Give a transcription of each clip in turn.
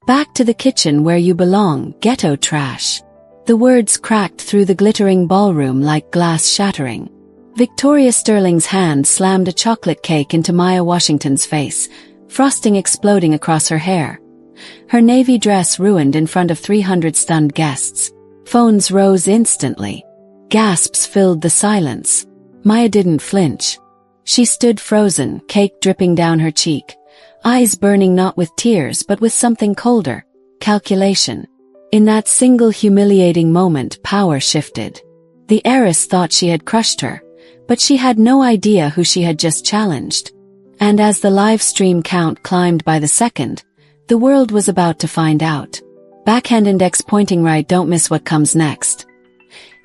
Back to the kitchen where you belong, ghetto trash. The words cracked through the glittering ballroom like glass shattering. Victoria Sterling's hand slammed a chocolate cake into Maya Washington's face, frosting exploding across her hair. Her navy dress ruined in front of 300 stunned guests. Phones rose instantly. Gasps filled the silence. Maya didn't flinch. She stood frozen, cake dripping down her cheek, eyes burning not with tears but with something colder, calculation. In that single humiliating moment, power shifted. The heiress thought she had crushed her, but she had no idea who she had just challenged. And as the live stream count climbed by the second, the world was about to find out. Backhand index pointing right, don't miss what comes next.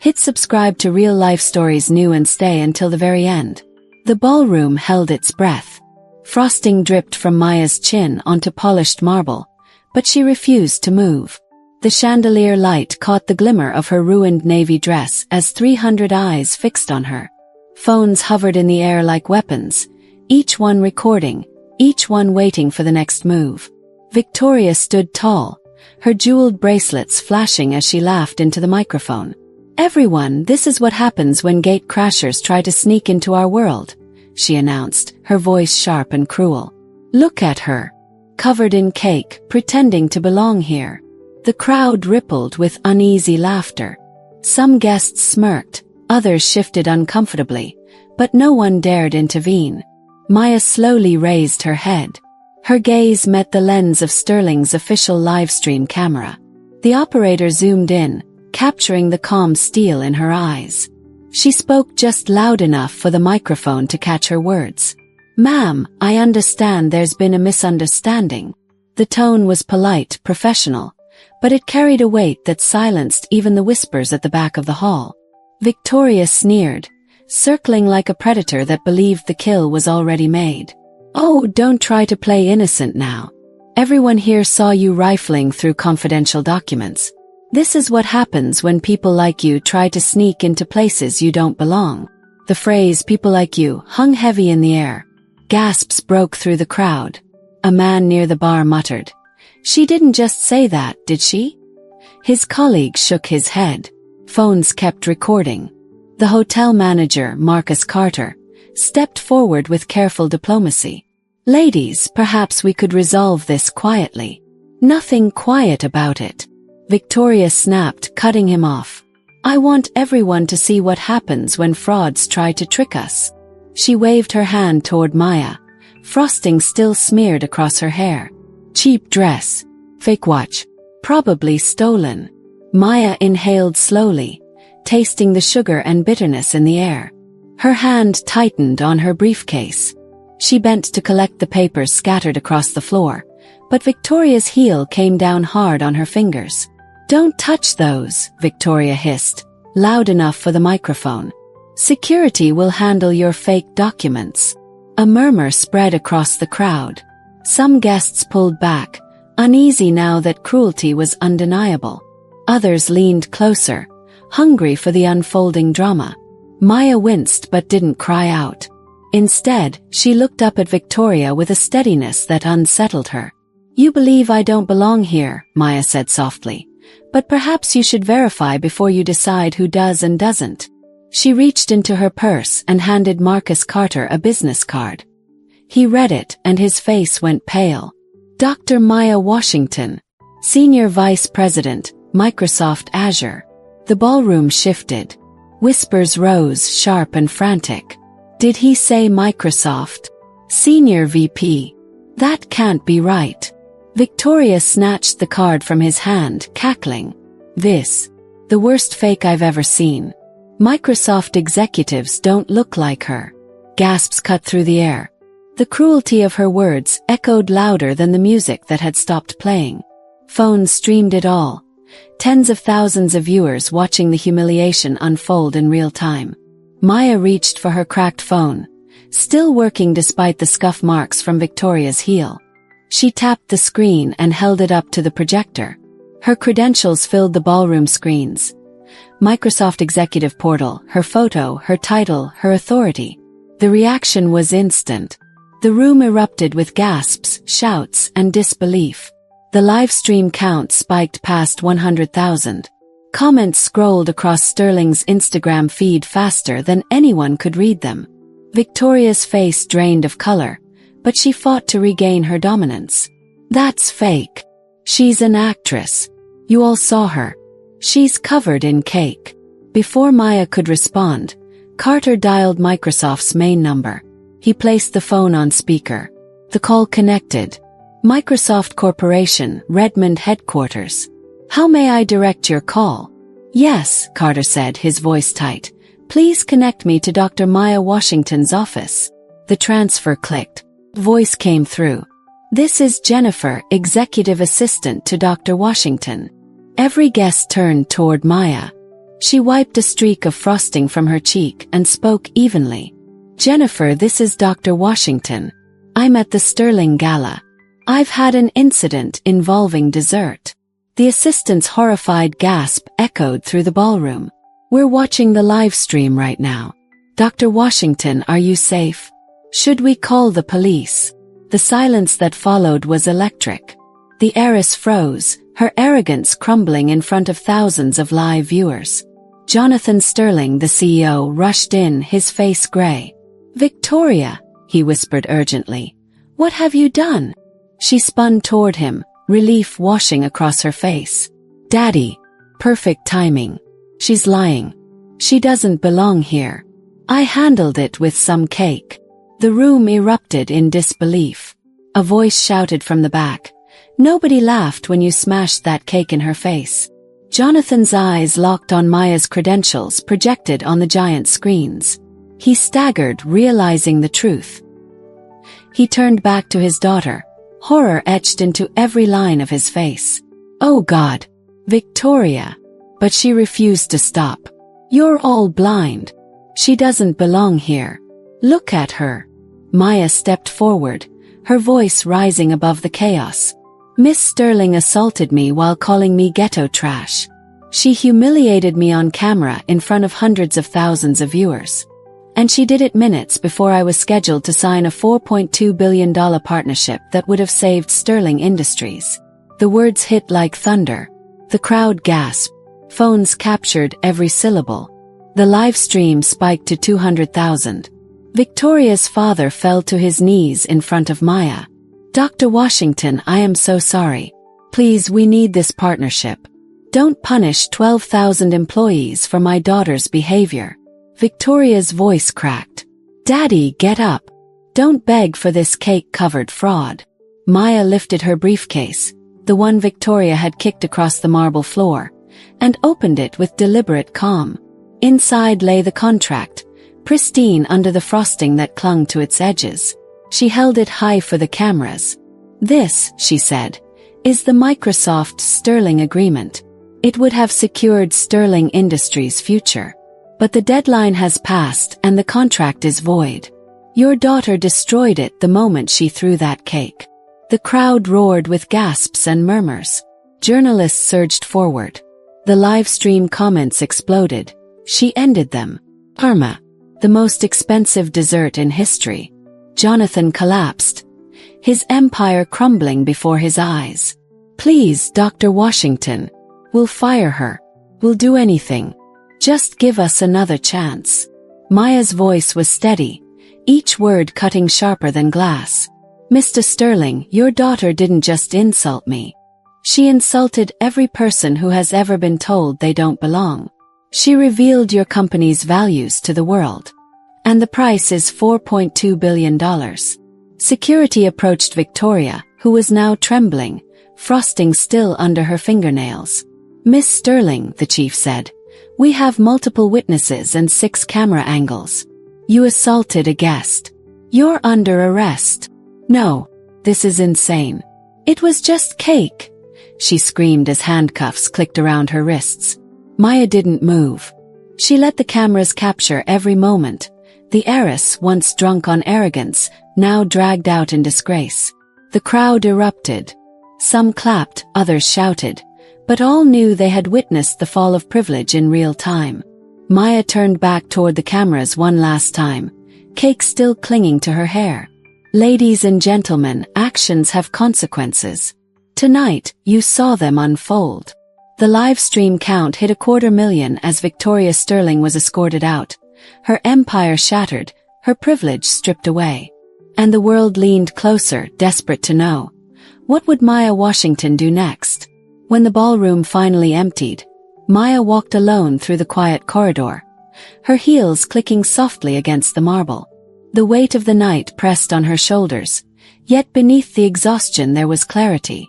Hit subscribe to real life stories new and stay until the very end. The ballroom held its breath. Frosting dripped from Maya's chin onto polished marble, but she refused to move. The chandelier light caught the glimmer of her ruined navy dress as 300 eyes fixed on her. Phones hovered in the air like weapons, each one recording, each one waiting for the next move. Victoria stood tall, her jeweled bracelets flashing as she laughed into the microphone. "Everyone, this is what happens when gate crashers try to sneak into our world," she announced, her voice sharp and cruel. "Look at her. Covered in cake, pretending to belong here." The crowd rippled with uneasy laughter. Some guests smirked, others shifted uncomfortably, but no one dared intervene. Maya slowly raised her head. Her gaze met the lens of Sterling's official livestream camera. The operator zoomed in, capturing the calm steel in her eyes. She spoke just loud enough for the microphone to catch her words. "Ma'am, I understand there's been a misunderstanding." The tone was polite, professional, but it carried a weight that silenced even the whispers at the back of the hall. Victoria sneered, circling like a predator that believed the kill was already made. "Oh, don't try to play innocent now. Everyone here saw you rifling through confidential documents. This is what happens when people like you try to sneak into places you don't belong." The phrase "people like you" hung heavy in the air. Gasps broke through the crowd. A man near the bar muttered, "She didn't just say that, did she?" His colleague shook his head. Phones kept recording. The hotel manager, Marcus Carter, stepped forward with careful diplomacy. "Ladies, perhaps we could resolve this quietly." "Nothing quiet about it," Victoria snapped, cutting him off. "I want everyone to see what happens when frauds try to trick us." She waved her hand toward Maya, frosting still smeared across her hair. "Cheap dress. Fake watch. Probably stolen." Maya inhaled slowly, tasting the sugar and bitterness in the air. Her hand tightened on her briefcase. She bent to collect the papers scattered across the floor, but Victoria's heel came down hard on her fingers. "Don't touch those," Victoria hissed, loud enough for the microphone. "Security will handle your fake documents." A murmur spread across the crowd. Some guests pulled back, uneasy now that cruelty was undeniable. Others leaned closer, hungry for the unfolding drama. Maya winced but didn't cry out. Instead, she looked up at Victoria with a steadiness that unsettled her. "You believe I don't belong here," Maya said softly. "But perhaps you should verify before you decide who does and doesn't." She reached into her purse and handed Marcus Carter a business card. He read it and his face went pale. "Dr. Maya Washington, Senior Vice President, Microsoft Azure." The ballroom shifted. Whispers rose, sharp and frantic. Did he say Microsoft? Senior VP? That can't be right. Victoria snatched the card from his hand, cackling. "This. The worst fake I've ever seen. Microsoft executives don't look like her." Gasps cut through the air. The cruelty of her words echoed louder than the music that had stopped playing. Phones streamed it all. Tens of thousands of viewers watching the humiliation unfold in real time. Maya reached for her cracked phone, still working despite the scuff marks from Victoria's heel. She tapped the screen and held it up to the projector. Her credentials filled the ballroom screens. Microsoft Executive Portal, her photo, her title, her authority. The reaction was instant. The room erupted with gasps, shouts, and disbelief. The live stream count spiked past 100,000. Comments scrolled across Sterling's Instagram feed faster than anyone could read them. Victoria's face drained of color, but she fought to regain her dominance. That's fake. She's an actress. You all saw her. She's covered in cake. Before Maya could respond, Carter dialed Microsoft's main number. He placed the phone on speaker. The call connected. Microsoft Corporation, Redmond headquarters. How may I direct your call? Yes, Carter said, his voice tight. Please connect me to Dr. Maya Washington's office. The transfer clicked. Voice came through. This is Jennifer, executive assistant to Dr. Washington. Every guest turned toward Maya. She wiped a streak of frosting from her cheek and spoke evenly. Jennifer, this is Dr. Washington. I'm at the Sterling Gala. I've had an incident involving dessert. The assistant's horrified gasp echoed through the ballroom. We're watching the live stream right now. Dr. Washington, are you safe? Should we call the police? The silence that followed was electric. The heiress froze, her arrogance crumbling in front of thousands of live viewers. Jonathan Sterling, the CEO, rushed in, his face gray. Victoria, he whispered urgently. What have you done? She spun toward him, relief washing across her face. Daddy. Perfect timing. She's lying. She doesn't belong here. I handled it with some cake. The room erupted in disbelief. A voice shouted from the back. Nobody laughed when you smashed that cake in her face. Jonathan's eyes locked on Maya's credentials projected on the giant screens. He staggered, realizing the truth. He turned back to his daughter, horror etched into every line of his face. Oh God, Victoria. But she refused to stop. You're all blind. She doesn't belong here. Look at her. Maya stepped forward, her voice rising above the chaos. Miss Sterling assaulted me while calling me ghetto trash. She humiliated me on camera in front of hundreds of thousands of viewers. And she did it minutes before I was scheduled to sign a $4.2 billion partnership that would have saved Sterling Industries. The words hit like thunder. The crowd gasped. Phones captured every syllable. The live stream spiked to 200,000. Victoria's father fell to his knees in front of Maya. Dr. Washington, I am so sorry. Please, we need this partnership. Don't punish 12,000 employees for my daughter's behavior. Victoria's voice cracked. Daddy, get up. Don't beg for this cake-covered fraud. Maya lifted her briefcase, the one Victoria had kicked across the marble floor, and opened it with deliberate calm. Inside lay the contract, pristine under the frosting that clung to its edges. She held it high for the cameras. This, she said, is the Microsoft Sterling agreement. It would have secured Sterling Industries' future. But the deadline has passed and the contract is void. Your daughter destroyed it the moment she threw that cake. The crowd roared with gasps and murmurs. Journalists surged forward. The live stream comments exploded. She ended them. Parma. The most expensive dessert in history. Jonathan collapsed, his empire crumbling before his eyes. Please, Dr. Washington. We'll fire her. We'll do anything. Just give us another chance. Maya's voice was steady, each word cutting sharper than glass. Mr. Sterling, your daughter didn't just insult me. She insulted every person who has ever been told they don't belong. She revealed your company's values to the world. And the price is $4.2 billion. Security approached Victoria, who was now trembling, frosting still under her fingernails. Miss Sterling, the chief said, we have multiple witnesses and 6 camera angles. You assaulted a guest. You're under arrest. No, this is insane. It was just cake, she screamed as handcuffs clicked around her wrists. Maya didn't move. She let the cameras capture every moment. The heiress, once drunk on arrogance, now dragged out in disgrace. The crowd erupted. Some clapped, others shouted, but all knew they had witnessed the fall of privilege in real time. Maya turned back toward the cameras one last time, cake still clinging to her hair. Ladies and gentlemen, actions have consequences. Tonight, you saw them unfold. The live stream count hit 250,000 as Victoria Sterling was escorted out, her empire shattered, her privilege stripped away. And the world leaned closer, desperate to know. What would Maya Washington do next? When the ballroom finally emptied, Maya walked alone through the quiet corridor, her heels clicking softly against the marble. The weight of the night pressed on her shoulders, yet beneath the exhaustion there was clarity.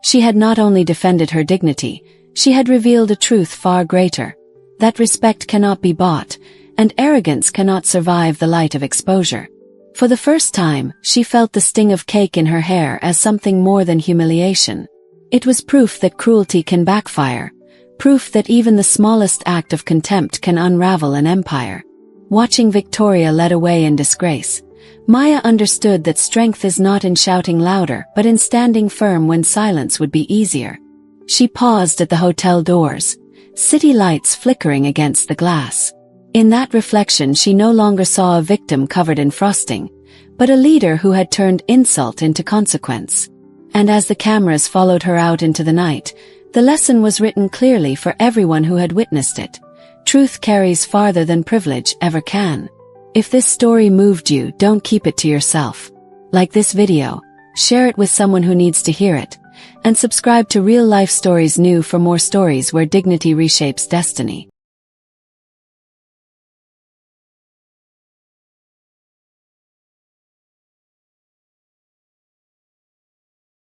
She had not only defended her dignity, she had revealed a truth far greater, that respect cannot be bought, and arrogance cannot survive the light of exposure. For the first time, she felt the sting of cake in her hair as something more than humiliation. It was proof that cruelty can backfire, proof that even the smallest act of contempt can unravel an empire. Watching Victoria led away in disgrace, Maya understood that strength is not in shouting louder but in standing firm when silence would be easier. She paused at the hotel doors, city lights flickering against the glass. In that reflection she no longer saw a victim covered in frosting, but a leader who had turned insult into consequence. And as the cameras followed her out into the night, the lesson was written clearly for everyone who had witnessed it. Truth carries farther than privilege ever can. If this story moved you, don't keep it to yourself. Like this video, share it with someone who needs to hear it, and subscribe to Real Life Stories New for more stories where dignity reshapes destiny.